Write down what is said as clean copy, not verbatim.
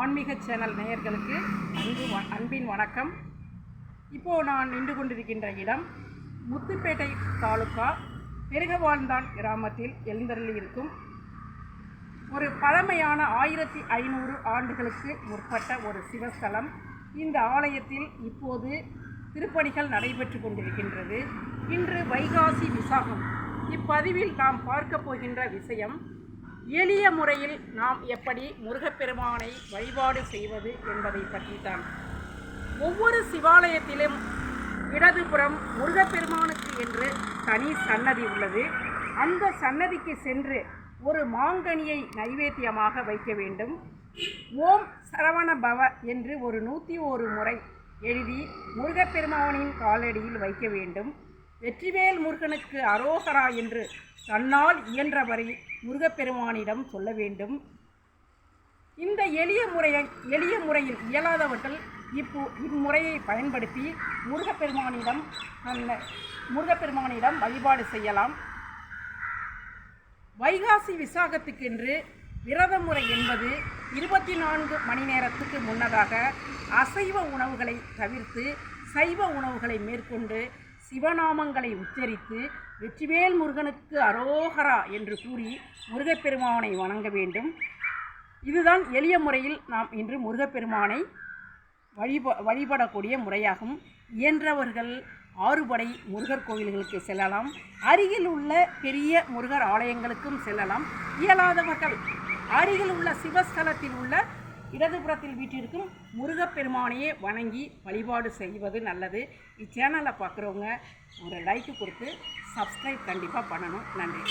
ஆன்மீக சேனல் நேயர்களுக்கு அன்பின் வணக்கம். இப்போது நான் நின்று கொண்டிருக்கின்ற இடம் முத்துப்பேட்டை தாலுகா பெருகவாழ்ந்தான் கிராமத்தில் எழுந்தருளி இருக்கும் ஒரு பழமையான 1500 ஆண்டுகளுக்கு முற்பட்ட ஒரு சிவஸ்தலம். இந்த ஆலயத்தில் இப்போது திருப்பணிகள் நடைபெற்று கொண்டிருக்கின்றது. இன்று வைகாசி விசாகம். இப்பதிவில் நாம் பார்க்க போகின்ற விஷயம், எளிய முறையில் நாம் எப்படி முருகப்பெருமானை வழிபாடு செய்வது என்பதை பற்றித்தான். ஒவ்வொரு சிவாலயத்திலும் இடதுபுறம் முருகப்பெருமானுக்கு என்று தனி சன்னதி உள்ளது. அந்த சன்னதிக்கு சென்று ஒரு மாங்கனியை நைவேத்தியமாக வைக்க வேண்டும். ஓம் சரவண பவ என்று ஒரு 101 முறை எழுதி முருகப்பெருமானின் காலடியில் வைக்க வேண்டும். வெற்றிவேல் முருகனுக்கு அரோகரா என்று தன்னால் இயன்றவரை முருகப்பெருமானிடம் சொல்ல வேண்டும். இந்த எளிய முறையில் இயலாதவர்கள் இம்முறையை பயன்படுத்தி முருகப்பெருமானிடம் வழிபாடு செய்யலாம். வைகாசி விசாகத்துக்கென்று விரத முறை என்பது 24 மணி நேரத்துக்கு முன்னதாக அசைவ உணவுகளை தவிர்த்து சைவ உணவுகளை மேற்கொண்டு சிவநாமங்களை உச்சரித்து வெற்றிவேல் முருகனுக்கு அரோகரா என்று கூறி முருகப்பெருமானை வணங்க வேண்டும். இதுதான் எளிய முறையில் நாம் இன்று முருகப்பெருமானை வழிபடக்கூடிய முறையாகும். இயன்றவர்கள் ஆறுபடை முருகர் கோவில்களுக்கு செல்லலாம். அருகில் உள்ள பெரிய முருகர் ஆலயங்களுக்கும் செல்லலாம். இயலாதவர்கள் அருகில் உள்ள சிவஸ்தலத்தில் உள்ள இடதுபுறத்தில் வீட்டிற்கும் முருகப்பெருமானையே வணங்கி வழிபாடு செய்வது நல்லது. இச்சேனலை பார்க்குறவங்க ஒரு லைக்கு கொடுத்து சப்ஸ்கிரைப் கண்டிப்பாக பண்ணணும். நன்றி.